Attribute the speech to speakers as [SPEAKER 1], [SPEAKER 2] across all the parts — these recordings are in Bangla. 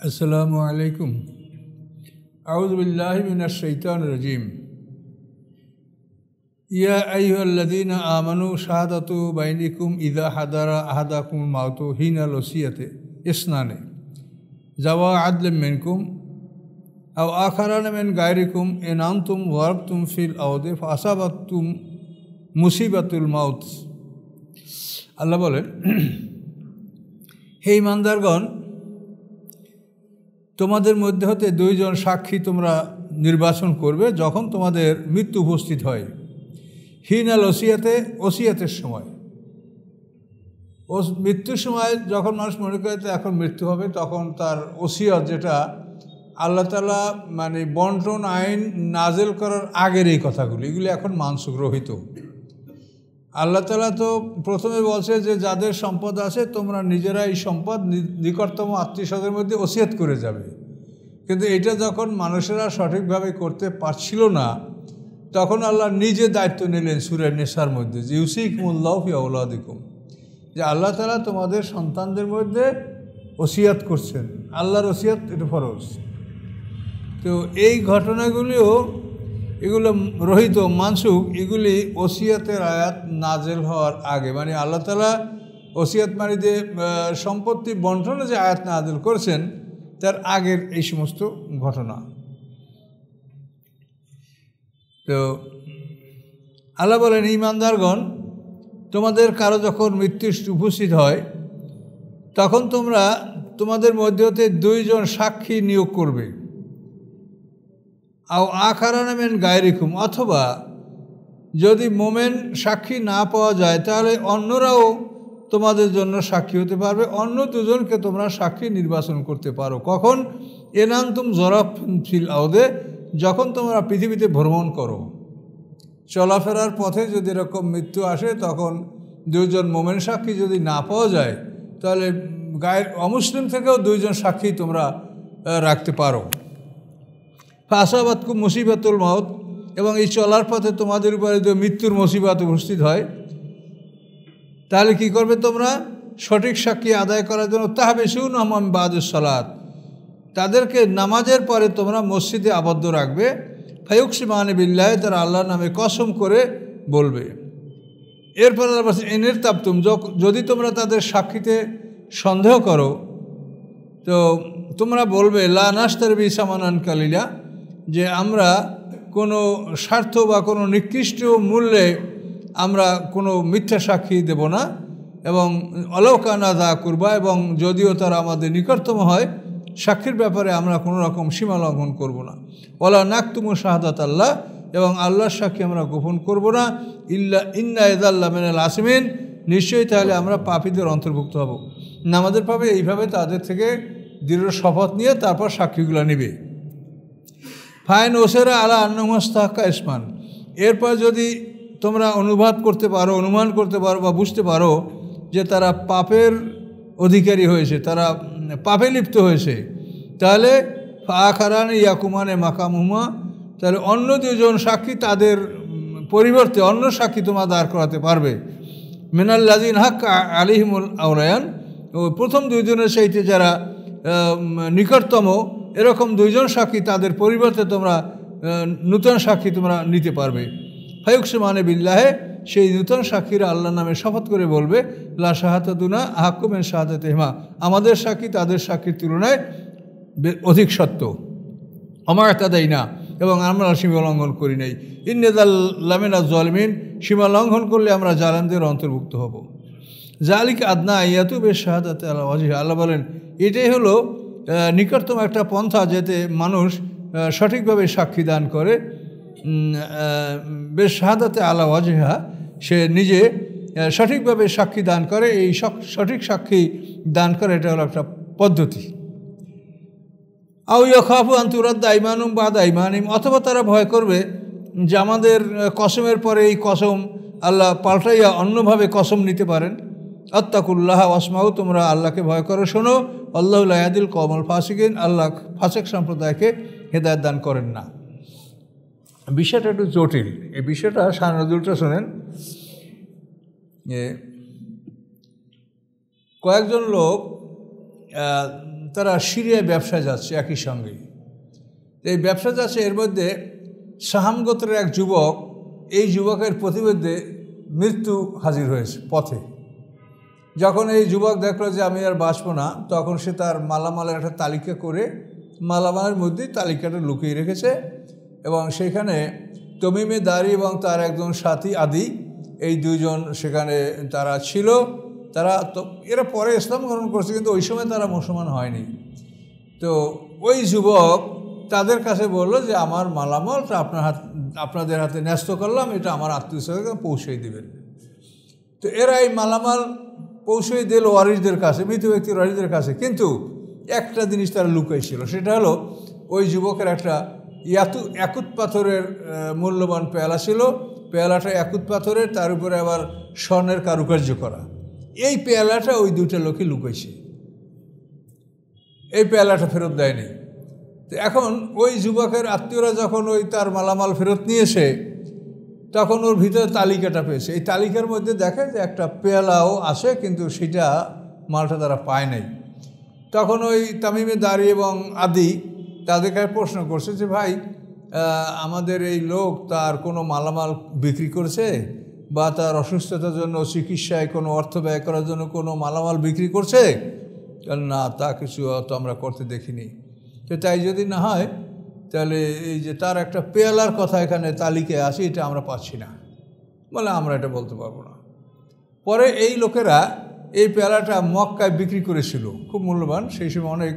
[SPEAKER 1] আসসালামু আলাইকুম। আউযু বিল্লাহি মিনাশ শাইতানির রাজিম। ইয়া আইয়ুহাল্লাযীনা আমানু শাহাদাতু বাইনিকুম ইযা হাদারা আহাদাকুমুল মাউতু হিনাল ওসিয়াতি ইসনানি যাওয়া আদলিম মিনকুম আও আখারানা মিন গায়রিকুম ইন আনতুম ওয়ারাবতুম ফিল আরদি ফাসাবাতুম মুসিবাতুল মাউত। আল্লাহ বলেন, হে ঈমানদারগণ, তোমাদের মধ্যে হতে দুইজন সাক্ষী তোমরা নির্বাচন করবে যখন তোমাদের মৃত্যু উপস্থিত হয়। হিনাল ওসিয়াতের সময়, মৃত্যুর সময় যখন মানুষ মনে করে এখন মৃত্যু হবে, তখন তার ওসিয়ত, যেটা আল্লাহ তাআলা মানে বন্টন আইন নাজেল করার আগের এই কথাগুলি, এগুলি এখন মানসুখ রহিত। আল্লাহ তাআলা তো প্রথমে বলছে যে যাদের সম্পদ আছে তোমরা নিজেরা এই সম্পদ নিকটতম আত্মীয় স্বজনের মধ্যে ওসিয়ত করে যাবে। কিন্তু এটা যখন মানুষেরা সঠিকভাবে করতে পারছিল না, তখন আল্লাহ নিজে দায়িত্ব নিলেন সূরা নিসার মধ্যে, যে ইউসিকুমুল্লাহু ফি আওলাদিকুম, যে আল্লাহ তাআলা তোমাদের সন্তানদের মধ্যে ওসিয়ত করছেন। আল্লাহর ওসিয়ত এটা ফরজ। তো এই ঘটনাগুলিও এগুলো রহিত মানসুখ, এগুলি ওসিয়তের আয়াত নাজেল হওয়ার আগে, মানে আল্লাহ তাআলা ওসিয়ত মানে যে সম্পত্তি বন্টনে যে আয়াত নাজেল করেছেন তার আগের এই সমস্ত ঘটনা। তো আল্লাহ বলেন, ঈমানদারগণ, তোমাদের কারো যখন মৃত্যু উপস্থিত হয় তখন তোমরা তোমাদের মধ্যে হতে দুইজন সাক্ষী নিয়োগ করবে। আও আখারানা মিন গায়রিকুম, অথবা যদি মোমেন সাক্ষী না পাওয়া যায় তাহলে অন্যরাও তোমাদের জন্য সাক্ষী হতে পারবে। অন্য দুজনকে তোমরা সাক্ষী নির্বাচন করতে পারো। কখন? এনান্তুম জরাবতুম ফিল আরদি, যখন তোমরা পৃথিবীতে ভ্রমণ করো, চলাফেরার পথে যদি এরকম মৃত্যু আসে, তখন দুইজন মোমেন সাক্ষী যদি না পাওয়া যায় তাহলে গায়ের অমুসলিম থেকেও দুইজন সাক্ষী তোমরা রাখতে পারো। ফাসাবাতকুম মুসিবাতুল মাউত, এবং এই চলার পথে তোমাদের উপরে যদি মৃত্যুর মুসিবত উপস্থিত হয় তাহলে কি করবে? তোমরা সঠিক সাক্ষী আদায় করার জন্য তাহবিসুনহুম মিন বাদিস সালাত, তাদেরকে নামাজের পরে তোমরা মসজিদে আবদ্ধ রাখবে। ফায়ুকসিমানি বিল্লাহ, তারা আল্লাহর নামে কসম করে বলবে। এরপর এনের তাবতুম, যদি তোমরা তাদের সাক্ষীতে সন্দেহ করো তো তোমরা বলবে লা নাশতারি বিহি সামানান কালিলা, যে আমরা কোনো স্বার্থ বা কোনো নিকৃষ্ট মূল্যে আমরা কোনো মিথ্যা সাক্ষী দেব না, এবং অলৌকানা দা করবা, এবং যদিও তারা আমাদের নিকটতম হয় সাক্ষীর ব্যাপারে আমরা কোনো রকম সীমা লঙ্ঘন করব না। ওয়ালা নাকতুমু শাহাদাত আল্লাহ, এবং আল্লাহর সাক্ষী আমরা গোপন করব না। ইন্না ইযাল্লা মিনাল আসিমিন, নিশ্চয়ই তাহলে আমরা পাপীদের অন্তর্ভুক্ত হব। নামাজের পাবে এইভাবে তাদের থেকে দৃঢ় শপথ নিয়ে তারপর সাক্ষীগুলো নেবে। ফাইন ওসেরা আলা আন্নাহুমাস্তাহাক্কা ইসমান, এরপর যদি তোমরা অনুমান করতে পারো বা বুঝতে পারো যে তারা পাপের অধিকারী হয়েছে, তারা পাপে লিপ্ত হয়েছে, তাহলে আখারান ইয়াকুমানে মাকামুহুমা, তাহলে অন্য দুজন সাক্ষী তাদের পরিবর্তে অন্য সাক্ষী তোমরা দাঁড় করাতে পারবে। মিনাল্লাযিনা হাক্কা আলাইহিমুল আওলায়ান, ও প্রথম দুইজনের সাথে যারা নিকটতম, এরকম দুইজন সাক্ষী তাদের পরিবর্তে তোমরা নূতন সাক্ষী তোমরা নিতে পারবে। ফায়ুকসিমানি বিল্লাহে, সেই নূতন সাক্ষীরা আল্লাহর নামে শপথ করে বলবে লা শাহাদাতুনা আহাক্কু মিন শাহাদাতিহিমা, আমাদের সাক্ষী তাদের সাক্ষীর তুলনায় অধিক সত্য। আমা ইতাদাইনা, এবং আমরা সীমা লঙ্ঘন করি নাই। ইন্নাযাল্লা মিনাজ জালিমিন, সীমা লঙ্ঘন করলে আমরা জালেমদের অন্তর্ভুক্ত হব। যালিকা আদনা আইয়াতু বিশ-শাহাদাতি আলা ওয়াজহি, আল্লাহ বলেন এটাই হলো নিকটতম একটা পন্থা, যাতে মানুষ সঠিকভাবে সাক্ষী দান করে। বিশ-শাহাদাতি আলা ওয়াজহিহা, সে নিজে সঠিকভাবে সাক্ষী দান করে। এই সঠিক সাক্ষী দান করে এটা হলো একটা পদ্ধতি। আও ইয়াখাফু আন তুরাদ্দা আইমানুম বা'দা আইমানিহিম, অথবা তারা ভয় করবে যে আমাদের কসমের পরে এই কসম আল্লাহ পাল্টাইয়া অন্যভাবে কসম নিতে পারেন। আত্তাকুল্লাহ ওয়াসমাউ, তোমরা আল্লাহকে ভয় করো, শোনো। আল্লাহু লা ইয়াহদিল কওমাল ফাসিকিন, আল্লাহ ফাসেক সম্প্রদায়কে হেদায়েত দান করেন না। বিষয়টা একটু জটিল। এই বিষয়টা শাহ-নজরুলটা শোনেন। কয়েকজন লোক তারা সিরিয়ায় ব্যবসা যাচ্ছে একই সঙ্গে। এই ব্যবসা যাচ্ছে, এর মধ্যে সাহাম গোত্রের এক যুবক, এই যুবকের প্রতিমধ্যে মৃত্যু হাজির হয়েছে পথে। যখন এই যুবক দেখলো যে আমি আর বাঁচব না, তখন সে তার মালামালের একটা তালিকা করে মালামালের মধ্যেই তালিকাটা লুকিয়ে রেখেছে, এবং সেখানে তমিমে দারি এবং তার একজন সাথী আদি, এই দুইজন সেখানে তারা ছিল। তারা তো এরা পরে ইসলাম গ্রহণ করছে, কিন্তু ওই সময় তারা মুসলমান হয়নি। তো ওই যুবক তাদের কাছে বললো যে আমার মালামালটা আপনাদের হাতে ন্যস্ত করলাম, এটা আমার আত্মীয়স্বজনকে পৌঁছে দিবেন। তো এরা এই মালামাল পৌঁছে দিল ওয়ারিসদের কাছে, মৃত ব্যক্তির ওয়ারিসদের কাছে। কিন্তু একটা জিনিস তারা লুকাইছিল, সেটা হলো ওই যুবকের একটা একুত পাথরের মূল্যবান পেয়ালা ছিল। পেয়ালাটা একুত পাথরের, তার উপরে আবার স্বর্ণের কারুকার্য করা। এই পেয়ালাটা ওই দুইটা লোকে লুকাইছে, এই পেয়ালাটা ফেরত দেয়নি। তো এখন ওই যুবকের আত্মীয়রা যখন ওই তার মালামাল ফেরত নিয়েছে, তখন ওর ভিতরে তালিকাটা পেয়েছে। এই তালিকার মধ্যে দেখে যে একটা পেয়ালাও আছে, কিন্তু সেটা মালটা তারা পায় নাই। তখন ওই তামিমে দারি এবং আদি তাদেরকে প্রশ্ন করছে যে ভাই, আমাদের এই লোক তার কোনো মালামাল বিক্রি করছে, বা তার অসুস্থতার জন্য চিকিৎসায় কোনো অর্থ ব্যয় করার জন্য কোনো মালামাল বিক্রি করছে? না, তা কিছু তো আমরা করতে দেখিনি। তো তাই যদি না হয়, তাহলে এই যে তার একটা পেয়ালার কথা এখানে তালিকায় আছে, এটা আমরা পাচ্ছি না, বলে আমরা এটা বলতে পারবো না। পরে এই লোকেরা এই পেয়ালাটা মক্কায় বিক্রি করেছিল, খুব মূল্যবান। সেই সময় অনেক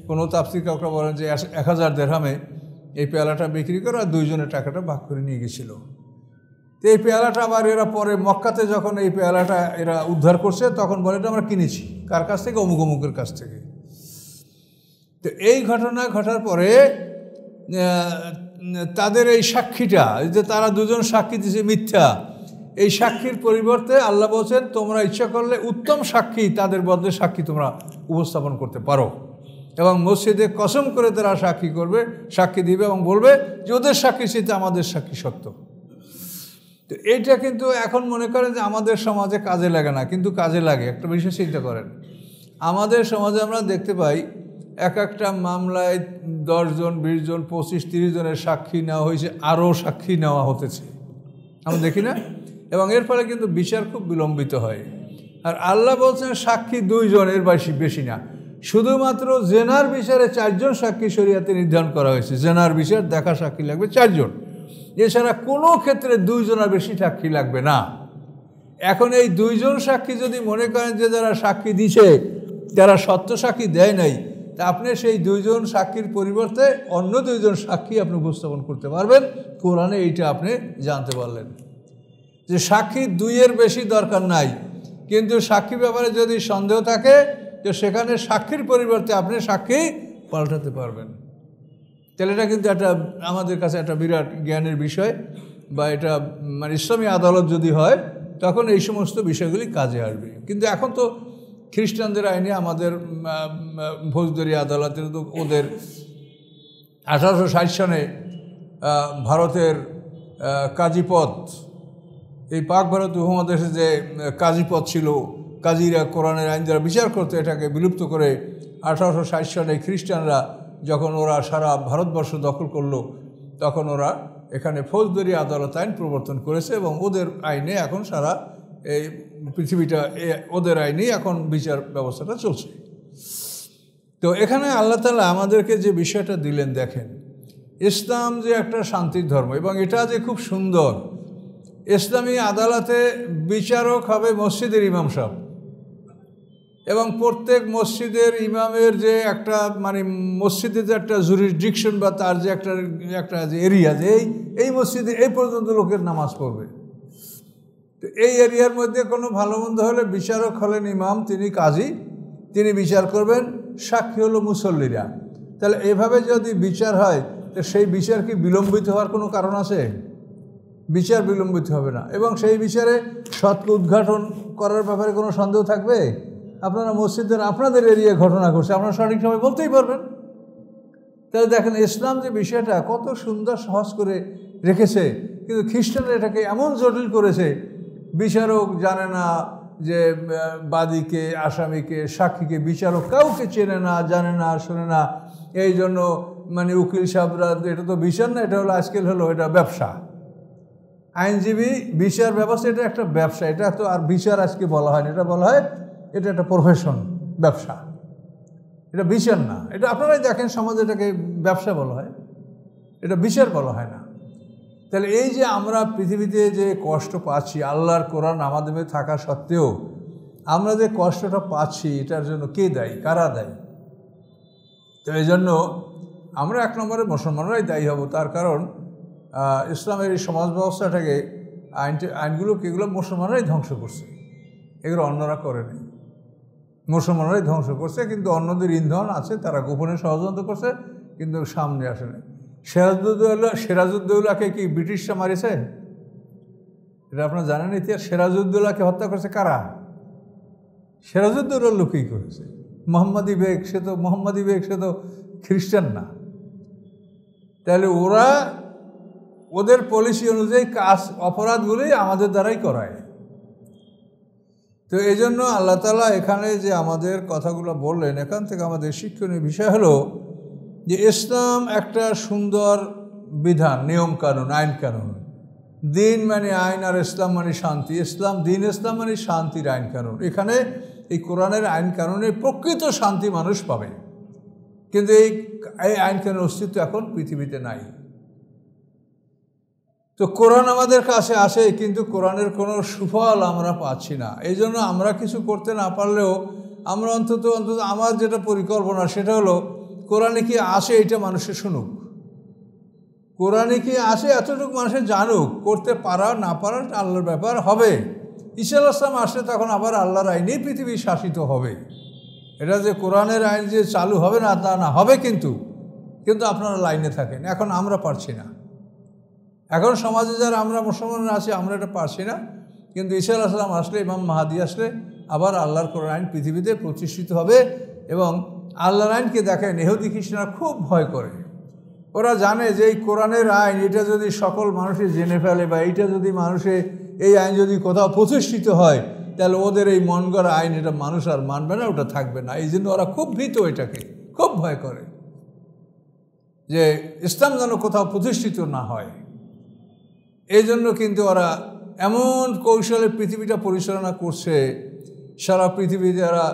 [SPEAKER 1] কোনো তাফসীর কাউরা বলেন যে 1000 দিরহামে এই পেয়ালাটা বিক্রি করে আর দুইজনের টাকাটা ভাগ করে নিয়ে গেছিল। তো এই পেয়ালাটা আবার এরা পরে মক্কাতে যখন এই পেয়ালাটা এরা উদ্ধার করছে, তখন বলে এটা আমরা কিনেছি কার কাছ থেকে? অমুক অমুকের কাছ থেকে। তো এই ঘটনা ঘটার পরে তাদের এই সাক্ষীটা, যে তারা দুজন সাক্ষী দিয়েছে মিথ্যা, এই সাক্ষীর পরিবর্তে আল্লাহ বলছেন তোমরা ইচ্ছা করলে উত্তম সাক্ষী তাদের বদলে সাক্ষী তোমরা উপস্থাপন করতে পারো, এবং মসজিদে কসম করে তারা সাক্ষী দিবে এবং বলবে যে ওদের সাক্ষী সেটা আমাদের সাক্ষী সত্য। তো এইটা কিন্তু এখন মনে করেন যে আমাদের সমাজে কাজে লাগে না, কিন্তু কাজে লাগে। একটা বিষয় চিন্তা করেন, আমাদের সমাজে আমরা দেখতে পাই এক একটা মামলায় 10 জন, 20 জন, 25, 30 জনের সাক্ষী নেওয়া হয়েছে, আরও সাক্ষী নেওয়া হতেছে, আমরা দেখি না? এবং এর ফলে কিন্তু বিচার খুব বিলম্বিত হয়। আর আল্লাহ বলছেন সাক্ষী 2 জনের বেশি না। শুধুমাত্র জেনার বিচারে 4 জন সাক্ষী শরীয়তে নির্ধারণ করা হয়েছে। জেনার বিচার দেখা সাক্ষী লাগবে 4 জন, এছাড়া কোনো ক্ষেত্রে 2 জনের বেশি সাক্ষী লাগবে না। এখন এই 2 জন সাক্ষী যদি মনে করেন যে যারা সাক্ষী দিছে যারা সত্য সাক্ষী দেয় নাই, তা আপনি সেই 2 জন সাক্ষীর পরিবর্তে অন্য 2 জন সাক্ষী আপনি উপস্থাপন করতে পারবেন। কোরআনে এইটা আপনি জানতে পারলেন যে সাক্ষী 2-এর বেশি দরকার নাই, কিন্তু সাক্ষীর ব্যাপারে যদি সন্দেহ থাকে তো সেখানে সাক্ষীর পরিবর্তে আপনি সাক্ষী পাল্টাতে পারবেন। তাহলে এটা কিন্তু একটা আমাদের কাছে একটা বিরাট জ্ঞানের বিষয়, বা এটা মানে ইসলামী আদালত যদি হয় তখন এই সমস্ত বিষয়গুলি কাজে আসবে। কিন্তু এখন তো খ্রিস্টানদের আইনে আমাদের ফৌজদারি আদালতের তো ওদের 1860 সনে ভারতের কাজীপদ, এই পাক ভারত উপমহাদেশে যে কাজীপদ ছিল, কাজীরা কোরআনের আইন যারা বিচার করতো, এটাকে বিলুপ্ত করে 1860 সনে খ্রিস্টানরা যখন ওরা সারা ভারতবর্ষ দখল করলো, তখন ওরা এখানে ফৌজদারি আদালত আইন প্রবর্তন করেছে, এবং ওদের আইনে এখন সারা এই পৃথিবীটা ওদের আইনেই এখন বিচার ব্যবস্থাটা চলছে। তো এখানে আল্লাহ তাআলা আমাদেরকে যে বিষয়টা দিলেন, দেখেন ইসলাম যে একটা শান্তির ধর্ম, এবং এটা যে খুব সুন্দর। ইসলামী আদালতে বিচারক হবে মসজিদের ইমাম সাহেব, এবং প্রত্যেক মসজিদের ইমামের যে একটা মানে মসজিদের যে একটা জুরিসডিকশন বা তার যে একটা যে এরিয়া, যে এই মসজিদে এই পর্যন্ত লোকের নামাজ পড়বে। তো এই এরিয়ার মধ্যে কোনো ভালো মন্দ হলে বিচারক হলেন ইমাম, তিনি কাজী, তিনি বিচার করবেন, সাক্ষী হলো মুসল্লিরা। তাহলে এভাবে যদি বিচার হয় তো সেই বিচার কি বিলম্বিত হওয়ার কোনো কারণ আছে? বিচার বিলম্বিত হবে না, এবং সেই বিচারে সত্যকে উদ্ঘাটন করার ব্যাপারে কোনো সন্দেহ থাকবে? আপনারা মসজিদের আপনাদের এরিয়ায় ঘটনা ঘটছে, আপনারা সঠিক সময় বলতেই পারবেন। তাহলে দেখেন ইসলাম যে বিষয়টা কত সুন্দর সহজ করে রেখেছে, কিন্তু খ্রিস্টানরা এটাকে এমন জটিল করেছে, বিচারক জানে না, যে বাদীকে, আসামিকে, সাক্ষীকে, বিচারক কাউকে চেনে না, জানে না, শোনে না। এই জন্য মানে উকিল সাহেবরা, এটা তো বিচার না, এটা হলো আজকাল হলো এটা ব্যবসা। আইনজীবী বিচার ব্যবস্থা এটা একটা ব্যবসা, এটা তো আর বিচার আজকে বলা হয় না, এটা বলা হয় এটা একটা প্রফেশন, ব্যবসা। এটা বিচার না, এটা আপনারাই দেখেন সমাজে এটাকে ব্যবসা বলা হয়, এটা বিচার বলা হয় না। তাহলে এই যে আমরা পৃথিবীতে যে কষ্ট পাচ্ছি, আল্লাহর কোরআন আমাদের মধ্যে থাকা সত্ত্বেও আমরা যে কষ্টটা পাচ্ছি, এটার জন্য কে দায়ী, কারা দায়ী? তো এই জন্য আমরা এক নম্বরে মুসলমানরাই দায়ী হব। তার কারণ ইসলামের এই সমাজ ব্যবস্থাটাকে, আইনগুলোকে, এগুলো মুসলমানরাই ধ্বংস করছে, এগুলো অন্যরা করেনি, মুসলমানরাই ধ্বংস করছে। কিন্তু অন্যদের ইন্ধন আছে, তারা গোপনে ষড়যন্ত্র করছে, কিন্তু সামনে আসেনি। সিরাজউদ্দৌলাকে কি ব্রিটিশরা মারিছে? এটা আপনারা জানেন ইতিহাস। সিরাজউদ্দৌলাকে হত্যা করেছে কারা? সিরাজউদ্দৌলার লোকই করেছে। মোহাম্মদী বেগ, সে তো খ্রিস্টান না। তাহলে ওদের পলিসি অনুযায়ী কাজ, অপরাধগুলি আমাদের দ্বারাই করায়। তো এই জন্য আল্লাহ তাআলা এখানে যে আমাদের কথাগুলো বললেন, এখান থেকে আমাদের শিক্ষণীয় বিষয় হলো যে ইসলাম একটা সুন্দর বিধান, নিয়ম কানুন, আইন কানুন। দিন মানে আইন, আর ইসলাম মানে শান্তি। ইসলাম মানে শান্তির আইন কানুন। এখানে এই কোরআনের আইন কানুনে প্রকৃত শান্তি মানুষ পাবে। কিন্তু এই আইন কানুনের অস্তিত্ব এখন পৃথিবীতে নাই। তো কোরআন আমাদের কাছে আসে, কিন্তু কোরআনের কোনো সুফল আমরা পাচ্ছি না। এই জন্য আমরা কিছু করতে না পারলেও আমরা অন্তত আমার যেটা পরিকল্পনা, সেটা হলো কোরআনে কি আসে এটা মানুষের শুনুক, কোরআনে কি আসে এতটুকু মানুষের জানুক। করতে পারা না পারা আল্লাহর ব্যাপার হবে। ঈসা আলাইহিস সালাম আসলে তখন আবার আল্লাহর আইনেই পৃথিবী শাসিত হবে। এটা যে কোরআনের আইন যে চালু হবে না তা না, হবে, কিন্তু আপনারা লাইনে থাকেন। এখন আমরা পারছি না, এখন সমাজে যারা আমরা মুসলমানরা আছি আমরা এটা পারছি না। কিন্তু ঈসা আলাইহিস সালাম আসলে, ইমাম মাহদী আসলে আবার আল্লাহর কোরআন আইন পৃথিবীতে প্রতিষ্ঠিত হবে। এবং আল্লাহর আইনকে দেখেন ইহুদি খ্রিস্টানরা খুব ভয় করে। ওরা জানে যে এই কোরআনের আইন, এটা যদি সকল মানুষে জেনে ফেলে, বা এইটা যদি এই আইন যদি কোথাও প্রতিষ্ঠিত হয়, তাহলে ওদের এই মন গড়া আইন, এটা মানুষ আর মানবে না, ওটা থাকবে না। এই জন্য ওরা খুব ভীত, এটাকে খুব ভয় করে যে ইসলাম যেন কোথাও প্রতিষ্ঠিত না হয়। এই জন্য কিন্তু ওরা এমন কৌশলে পৃথিবীটা পরিচালনা করছে, সারা পৃথিবীতে ওরা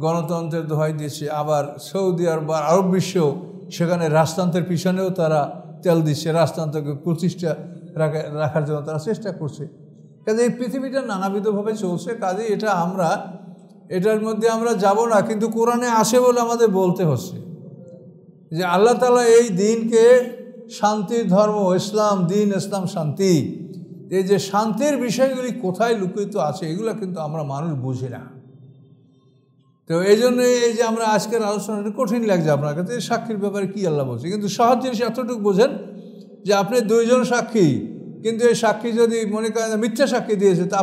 [SPEAKER 1] গণতন্ত্রের দোহাই দিচ্ছে। আবার সৌদি আরব, আরব বিশ্ব, সেখানে রাজতন্ত্রের পিছনেও তারা তেল দিচ্ছে, রাজতন্ত্রকে প্রতিষ্ঠা রাখার জন্য তারা চেষ্টা করছে। কাজে এই পৃথিবীটা নানাবিধভাবে চলছে। কাজে এটার মধ্যে আমরা যাব না, কিন্তু কোরআনে আসে বলে আমাদের বলতে হচ্ছে যে আল্লাহ তাআলা এই দিনকে শান্তির ধর্ম, ইসলাম দিন, ইসলাম শান্তি, এই যে শান্তির বিষয়গুলি কোথায় লুকিত আছে, এগুলো কিন্তু আমরা মানুষ বুঝি না। তো এই জন্য এই যে আমরা আজকের আলোচনাটা কঠিন লাগছে আপনার কাছে, সাক্ষীর ব্যাপারে কি আল্লাহ বলছে। কিন্তু সহজ জিনিস এতটুকু বোঝেন যে আপনি দুইজন সাক্ষী, কিন্তু এই সাক্ষী যদি মনে করেন মিথ্যা সাক্ষী দিয়েছে, তা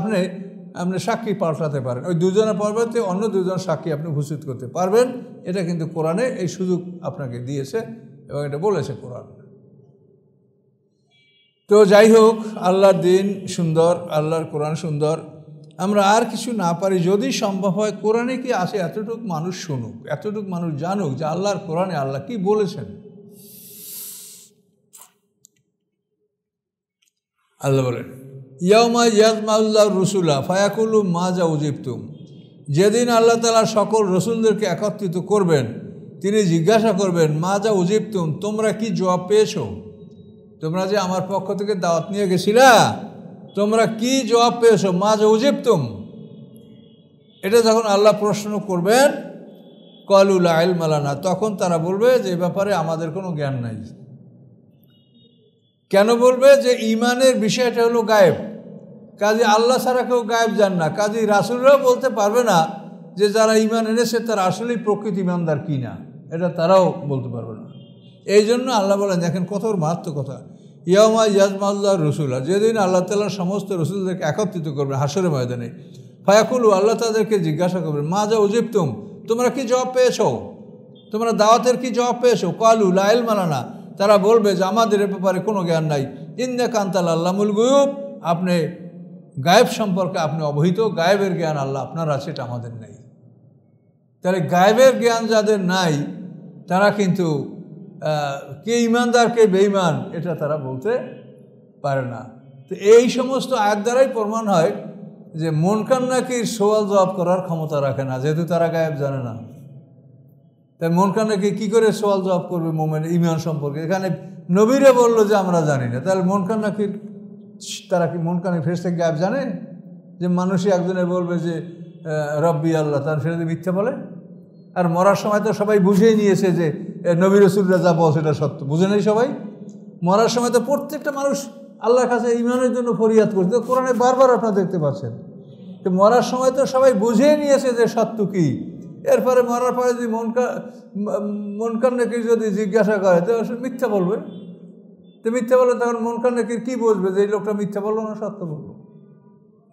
[SPEAKER 1] আপনি সাক্ষী পাল্টাতে পারেন। ওই দুজনের পরিবর্তে অন্য দুজন সাক্ষী আপনি ঘোষিত করতে পারবেন। এটা কিন্তু কোরআনে এই সুযোগ আপনাকে দিয়েছে এবং এটা বলেছে কোরআন। তো যাই হোক, আল্লাহর দিন সুন্দর, আল্লাহর কোরআন সুন্দর। আমরা আর কিছু না পারি, যদি সম্ভব হয় কোরআনে কি আসে এতটুকু মানুষ শুনুক, এতটুকু মানুষ জানুক যে আল্লাহর কোরআনে আল্লাহ কি বলেছেন। আল্লাহ বলেন, ইয়াউমা ইয়াজমাউল্লাহ রুসুলা ফায়াকুলু মাজা উজিবতুম। যেদিন আল্লাহ তাআলা সকল রসুলদেরকে একত্রিত করবেন, তিনি জিজ্ঞাসা করবেন মাজা উজিবতুম, তোমরা কি জবাব পেয়েছো? তোমরা যে আমার পক্ষ থেকে দাওয়াত নিয়ে গেছিলা, তোমরা কি জবাব পেয়েছো? মাজা উজিবতুম। এটা যখন আল্লাহ প্রশ্ন করবেন, ক্বালু লা ইলমা লানা, তখন তারা বলবে যে এ ব্যাপারে আমাদের কোনো জ্ঞান নাই। কেন বলবে? যে ঈমানের বিষয়টা হলো গায়েব। কাজে আল্লাহ ছাড়া কেউ গায়েব জান না। কাজে রাসূলরাও বলতে পারবে না যে যারা ঈমান এনেছে তারা আসলেই প্রকৃত ঈমানদার কি না, এটা তারাও বলতে পারবে না। এই জন্য আল্লাহ বলেন, দেখেন কত মারাত্মক কথা, ইয়াউমা ইয়াজমাউল্লাহ রসুলা, যেদিন আল্লাহ তাআলা সমস্ত রসুলদেরকে একত্রিত করবেন হাসরের ময়দানে, ফায়াকুলু, আল্লাহ তাদেরকে জিজ্ঞাসা করবেন মাজা উজিবতুম, তোমরা কি জবাব পেয়েছো? তোমরা দাওয়াতের কি জবাব পেয়েছো? ক্বালু লা ইলমা লানা, তারা বলবে যে আমাদের এ ব্যাপারে কোনো জ্ঞান নাই। ইন্নাকা আনতাল আল্লামুল গুয়ুব, আপনি গায়েব সম্পর্কে আপনি অবহিত, গায়েবের জ্ঞান আল্লাহ আপনার আছে, এটা আমাদের নেই। তাহলে গায়েবের জ্ঞান যাদের নাই তারা কিন্তু কে ইমানদার কে বেঈমান এটা তারা বলতে পারে না। তো এই সমস্ত আয়াত দ্বারাই প্রমাণ হয় যে মুনকার নাকির সওয়াল জবাব করার ক্ষমতা রাখে না, যেহেতু তারা গায়েব জানে না। তাই মুনকার নাকির কী করে সওয়াল জবাব করবে মোমেন ইমান সম্পর্কে? এখানে নবীরে বললো যে আমরা জানি না, তাহলে মুনকার নাকির তারা কি মুনকার নাকির ফেরেশতা গায়েব জানে? যে মানুষই একজনে বলবে যে রব্বি আল্লাহ, তার ফেরেশতা মিথ্যা বলে? আর মরার সময় তো সবাই বুঝেই নিয়েছে যে নবী রাসূলরা যা বলে সেটা সত্য, বুঝে নেই সবাই? মরার সময় তো প্রত্যেকটা মানুষ আল্লাহর কাছে ঈমানের জন্য ফরিয়াদ করছে, কোরআনে বারবার আপনারা দেখতে পাচ্ছেন। তো মরার সময় তো সবাই বুঝেই নিয়েছে যে সত্য কী। এরপরে মরার পরে যদি মুনকার নাকির যদি জিজ্ঞাসা করে তো মিথ্যা বলবে। তো মিথ্যা বলে তখন মুনকার নাকির কী বুঝবে যে এই লোকটা মিথ্যা বললো না সত্য বললো?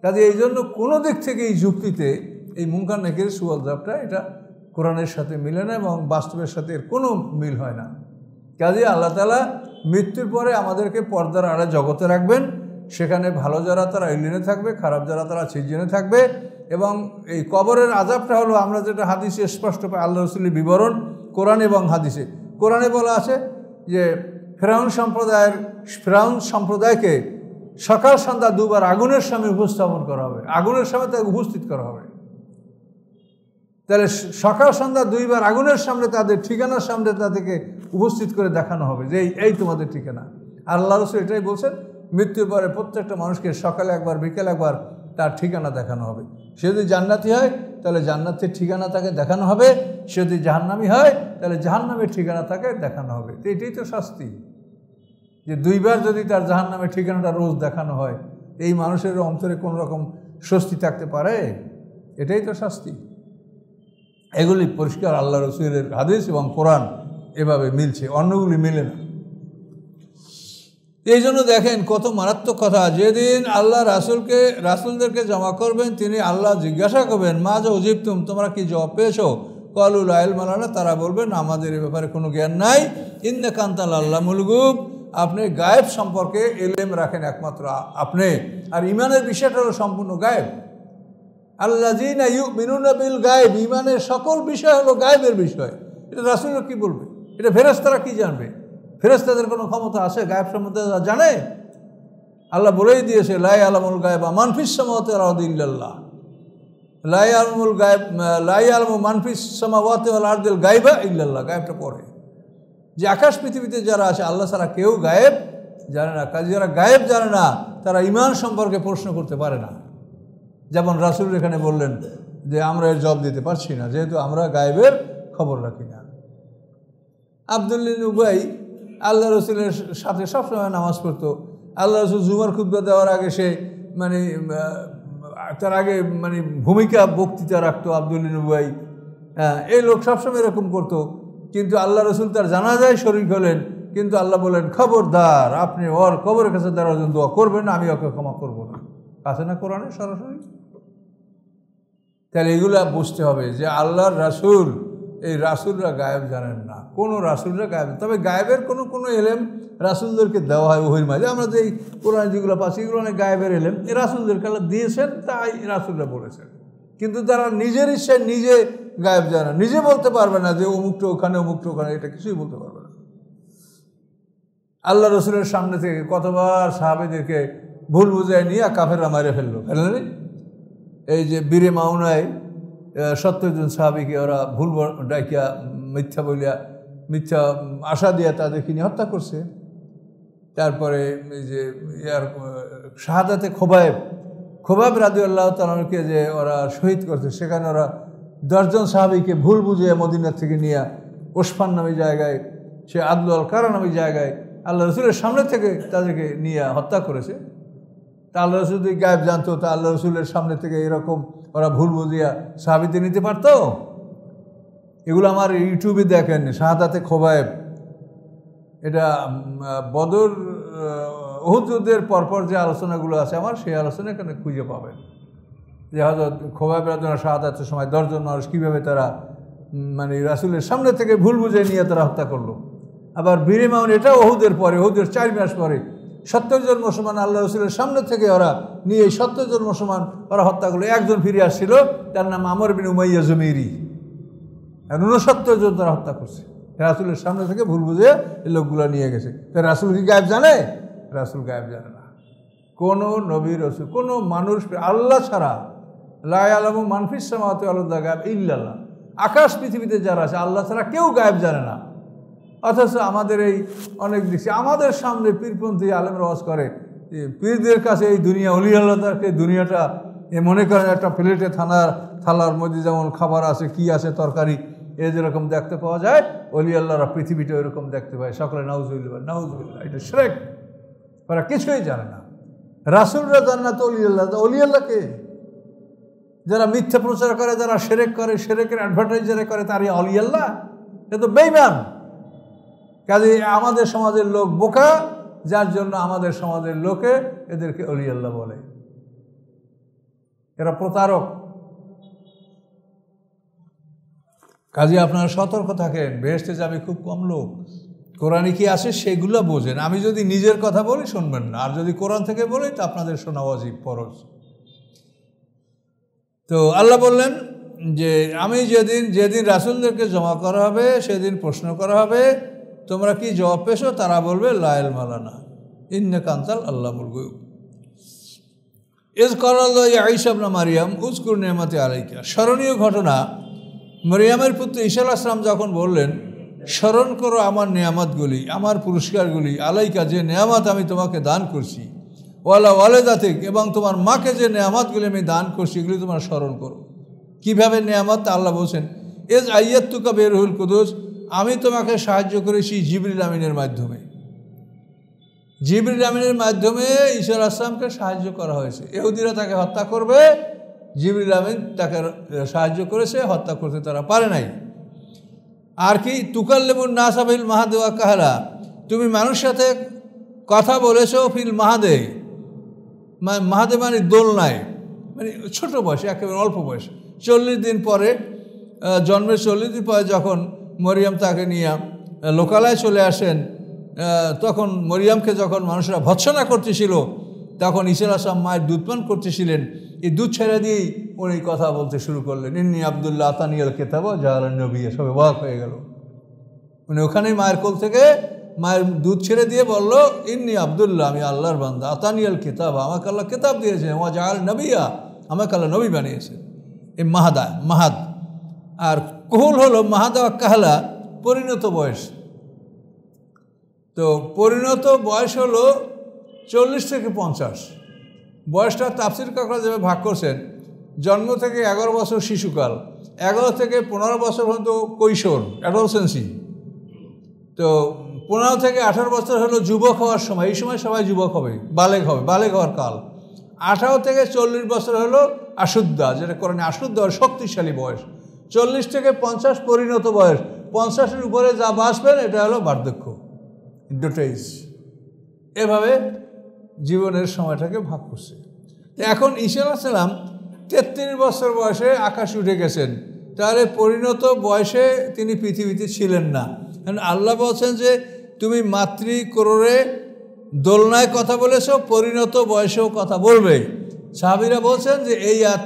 [SPEAKER 1] কাজে এই জন্য কোনো দিক থেকে এই যুক্তিতে এই মুনকার নাকির সওয়াল জবাবটা এটা কোরআনের সাথে মিলে না এবং বাস্তবের সাথে এর কোনো মিল হয় না। কাজে আল্লাহ তাআলা মৃত্যুর পরে আমাদেরকে পর্দার আড়ে জগতে রাখবেন, সেখানে ভালো যারা তারা ইলিনে থাকবে, খারাপ যারা তারা সিজনে থাকবে। এবং এই কবরের আযাবটা হলো আমরা যেটা হাদিসে স্পষ্ট পাই, আল্লাহ রাসূলের বিবরণ কোরআন এবং হাদিসে। কোরআনে বলা আছে যে ফেরাউন সম্প্রদায়কে সকাল সন্ধ্যা দুবার আগুনের সামনে উপস্থাপন করা হবে, আগুনের সামনে তাকে উপস্থিত করা হবে। তাহলে সকাল সন্ধ্যা দুইবার আগুনের সামনে তাদের ঠিকানার সামনে তাদেরকে উপস্থিত করে দেখানো হবে যে এই তোমাদের ঠিকানা। আল্লাহ রাসূল এটাই বলছেন, মৃত্যুর পরে প্রত্যেকটা মানুষকে সকালে একবার বিকেলে একবার তার ঠিকানা দেখানো হবে। সে যদি জান্নাতি হয় তাহলে জান্নাতের ঠিকানা তাকে দেখানো হবে, সে যদি জাহান্নামী হয় তাহলে জাহান্নামের ঠিকানা তাকে দেখানো হবে। তো এটাই তো শাস্তি, যে দুইবার যদি তার জাহান্নামের ঠিকানাটা রোজ দেখানো হয়, এই মানুষের অন্তরে কোনো রকম স্বস্তি থাকতে পারে? এটাই তো শাস্তি। এগুলি পরিষ্কার আল্লাহ রাসূলের হাদিস এবং কোরআন এভাবে মিলছে, অন্যগুলি মিলে না। এই জন্য দেখেন কত মারাত্মক কথা। যেদিন আল্লাহ রাসূলদেরকে জমা করবেন, তিনি আল্লাহ জিজ্ঞাসা করবেন মাযা উজিবতুম, তোমরা কি জবাব পেয়েছো? ক্বালু লা ইলমা লানা, তারা বলবেন আমাদের এ ব্যাপারে কোনো জ্ঞান নাই। ইন্নাকা আনতাল আল্লামুল গুয়ুব, আপনি গায়েব সম্পর্কে ইলম রাখেন একমাত্র আপনি, আর ইমানের বিষয়টা হলো সম্পূর্ণ গায়েব। আল্লাযীনা ইউমিনুনা বিল গায়ব, ইমানের সকল বিষয় হলো গায়েবের বিষয়। এটা রাসূলরা কি বলবে? এটা ফেরেশতারা কি জানবে? ফেরেশতাদের কোনো ক্ষমতা আছে গায়েব সম্বন্ধে জানে? আল্লাহ বলেই দিয়েছে লা ইয়ালামুল গায়বা মান ফিস সামাওয়াতি ওয়াল আরদি ইল্লাল্লাহ, লা ইয়ালামু মান ফিস সামাওয়াতি ওয়াল আরদিল গায়বা ইল্লাল্লাহ। গায়েবটা পড়ে যে আকাশ পৃথিবীতে যারা আছে আল্লাহ ছাড়া কেউ গায়েব জানে না। কাজে যারা গায়েব জানে না তারা ঈমান সম্পর্কে প্রশ্ন করতে পারে না। যেমন রাসূল এখানে বললেন যে আমরা এর জবাব দিতে পারছি না, যেহেতু আমরা গায়েবের খবর রাখি না। আব্দুল্লাহ ইবনে উবাই আল্লাহ রাসূলের সাথে সবসময় নামাজ পড়তো। আল্লাহ রাসূল জুমার খুতবা দেওয়ার আগে সে তার আগে ভূমিকা বক্তৃতা রাখতো আব্দুল্লাহ ইবনে উবাই। এই লোক সবসময় এরকম করতো, কিন্তু আল্লাহ রাসূল তার জানাজায় শরীক হলেন, কিন্তু আল্লাহ বলেন খবরদার আপনি ওর কবরের কাছে দাঁড়ার জন্য দোয়া করবেন না, আমি ওকে ক্ষমা করবো না। আছে না কোরআনে সরাসরি? তাহলে এগুলা বুঝতে হবে যে আল্লাহর রাসূল, এই রাসূলরা গায়েব জানেন না, কোনো রাসূলরা গায়েব। তবে গায়েবের কোনো এলেম রাসূলদেরকে দেওয়া হয় ওহির মাঝে। আমরা যে কোরআনে যেগুলো পাচ্ছি এগুলো অনেক গায়েবের এলেম, এই রাসূলদেরকে আল্লাহ দিয়েছেন, তাই রাসূলরা বলেছেন। কিন্তু তারা নিজের ইচ্ছায় নিজে গায়েব জানে, নিজে বলতে পারবে না যে অমুকটা ওখানে অমুকটা ওখানে, এটা কিছুই বলতে পারবে না। আল্লাহ রাসূলের সামনে থেকে কতবার সাহাবীদেরকে ভুল বুঝায় নিয়ে কাফেররা মারে ফেললেন। এই যে বীরে মাউনায় 70 জন সাহাবীকে ওরা ভুল ডাকিয়া মিথ্যা বলিয়া মিথ্যা আশা দিয়া তাদেরকে নিয়ে হত্যা করছে। তারপরে এই যে শাহাদাতে খোবাব রাদিয়াল্লাহু তাআলাকে যে ওরা শহীদ করছে, সেখানে ওরা 10 জন সাহাবীকে ভুল বুঝিয়ে মদিনা থেকে নিয়ে ওসমান নামে জায়গায়, সে আদলু আল কারা নামে জায়গায় আল্লাহ রাসূলের সামনে থেকে তাদেরকে নিয়ে হত্যা করেছে। তা আল্লাহ রাসূল যদি গায়েব জানতো তা আল্লাহ রাসূলের সামনে থেকে এরকম ওরা ভুল বুঝিয়া সাহাবীদের নিতে পারতো? এগুলো আমার ইউটিউবে দেখেন, শাহাদাতে খোবাব, এটা বদর উহুদ যুদ্ধের পরপর যে আলোচনাগুলো আছে আমার, সেই আলোচনা এখানে খুঁজে পাবেন যে হযরত খোবাব রাদিয়াল্লাহু শাহাদাতের সময় 10 জন মানুষ কীভাবে তারা রাসূলের সামনে থেকে ভুল বুঝে নিয়ে তারা হত্যা করলো। আবার বীরে মাউন, এটা উহুদের পরে, উহুদের 4 মাস পরে 70 জন মুসলমান আল্লাহ রসুলের সামনে থেকে ওরা নিয়ে 70 জন মুসলমান ওরা হত্যা করলো। একজন ফিরে আসছিল, তার নাম আমর বিন উমাইয়া জমিরি। 69 জন তারা হত্যা করছে রাসুলের সামনে থেকে, ভুল বুঝে এই লোকগুলো নিয়ে গেছে। তা রাসুল কি গায়েব জানে? রাসুল গায়েব জানে না। কোনো নবী রসুল, কোনো মানুষ আল্লাহ ছাড়া, লা ইয়ালামু মান ফিস সামাওয়াতি ওয়াল আরদি গায়ব ইল্লাল্লাহ, আকাশ পৃথিবীতে যারা আছে আল্লাহ ছাড়া কেউ গায়েব জানে না। অথচ আমাদের এই অনেক দেখছি আমাদের সামনে পীরপন্থী আলেমরা ওয়াজ করে, পীরদের কাছে এই দুনিয়া, অলি আল্লাহকে দুনিয়াটা মনে করেন একটা প্লেটে থালার মধ্যে যেমন খাবার আছে, কি আছে তরকারি, যেরকম দেখতে পাওয়া যায়, অলি আল্লাহরা পৃথিবীটা ওইরকম দেখতে পায়। সকলে নাউজুবিল্লাহ নাউজুবিল্লাহ, এটা শিরক। ওরা কিছুই জানে না। রাসূলরা জান্নাত, অলি আল্লাহকে যারা মিথ্যা প্রচার করে, যারা শিরক করে, শিরকের অ্যাডভার্টাইজ যারা করে, তারই অলি আল্লাহ? এ তো বেঈমান। কাজে আমাদের সমাজের লোক বোকা, যার জন্য আমাদের সমাজের লোকে এদেরকে অলি আল্লাহ বলে। এরা প্রতারক। কাজে আপনারা সতর্ক থাকেন। বেহেশতে যাবে খুব কম লোক। কোরআনে কি আছে সেগুলো বোঝেন। আমি যদি নিজের কথা বলি শুনবেন না, আর যদি কোরআন থেকে বলি তা আপনাদের শোনা ওয়াজিব, ফরজ। তো আল্লাহ বললেন যে আমি যেদিন রাসূলদেরকে জমা করা হবে সেদিন প্রশ্ন করা হবে, তোমরা কি জবাব পেছো? তারা বলবে লা ইলমা লানা ইন্নাকা আনতাল আল্লামুল গুয়ুব। ইয ক্বালা ইয়া ঈসা ইবনে মারইয়াম উযকুর নি'মাতি আলাইকা। স্মরণীয় ঘটনা, মরিয়ামের পুত্র ঈসা আলাইহিস সালাম যখন বললেন, স্মরণ করো আমার নেয়ামতগুলি, আমার পুরস্কারগুলি, আলাইকা, যে নেয়ামত আমি তোমাকে দান করছি, ওয়ালা ওয়ালিদাতিক, এবং তোমার মাকে যে নেয়ামতগুলি আমি দান করছি এগুলি তোমরা স্মরণ করো। কীভাবে নেয়ামত? আল্লাহ বলছেন, ইয আইয়াতুকা বিরুহুল কুদুস, আমি তোমাকে সাহায্য করেছি জিবরিল আমিনের মাধ্যমে। জিবরিল আমিনের মাধ্যমে ঈসা আলাইহিস সালামকে সাহায্য করা হয়েছে। ইহুদিরা তাকে হত্যা করবে, জিবরিল আমিন তাকে সাহায্য করেছে, হত্যা করতে তারা পারে নাই। আর কি তুকাল্লিমুন নাসা ফিল মাহাদি ওয়া কাহলা, তুমি মানুষের সাথে কথা বলেছো ফিল মাহাদে, মাহাদে মানে দোলনায়, মানে ছোট বয়সে, একেবারে অল্প বয়স। 40 দিন পরে, জন্মের 40 দিন পরে যখন মরিয়াম তাকে নিয়ে লোকালয়ে চলে আসেন, তখন মরিয়ামকে যখন মানুষরা ভৎসনা করতেছিল, তখন ঈসা আলাইহিস সালাম মায়ের দুধ পান করতেছিলেন। এই দুধ ছেড়ে দিয়েই উনি কথা বলতে শুরু করলেন, ইন্নী আব্দুল্লাহ আতানিয়াল কিতাব ওয়া জাআলানি নবিয়্যা। সবে অবাক হয়ে গেল। উনি ওখানেই মায়ের কোল থেকে মায়ের দুধ ছেড়ে দিয়ে বলল, ইন্নী আব্দুল্লাহ, আমি আল্লাহর বান্দা, আতানিয়াল কিতাব, আমাকে আল্লাহ কিতাব দিয়েছেন, ওয়া জাআলানি নবিয়্যা, আমাকে আল্লাহ নবী বানিয়েছেন। এই মাহাদ। আর কুহুল হলো মাহাদা ওয়া কাহলা, পরিণত বয়স। তো পরিণত বয়স হলো 40 থেকে 50। বয়সটা তাফসীর কাকরা যেভাবে ভাগ করছেন, জন্ম থেকে 11 বছর শিশুকাল, 11 থেকে 15 বছর পর্যন্ত কৈশোর, অ্যাডোলসেন্সি। তো 15 থেকে 18 বছর হলো যুবক হওয়ার সময়, এই সময় সবাই যুবক হবে, বালেগ হওয়ার কাল। 18 থেকে 40 বছর হলো আশুদ্ধা, যেটা কোরআনে আশুদ্ধা, শক্তিশালী বয়স। 40 থেকে 50 পরিণত বয়স, 50-এর উপরে যা বাঁচবেন এটা হলো বার্ধক্য, ইন্ডোটেজ। এভাবে জীবনের সময়টাকে ভাগ করছে। এখন ঈসা আলাইহিস সালাম 33 বছর বয়সে আকাশে উঠে গেছেন, তাহলে পরিণত বয়সে তিনি পৃথিবীতে ছিলেন না। আল্লাহ বলছেন যে তুমি মাতৃক্রোড়ে দোলনায় কথা বলেছো, পরিণত বয়সেও কথা বলবে। সাহাবীরা বলছেন যে এই আয়াত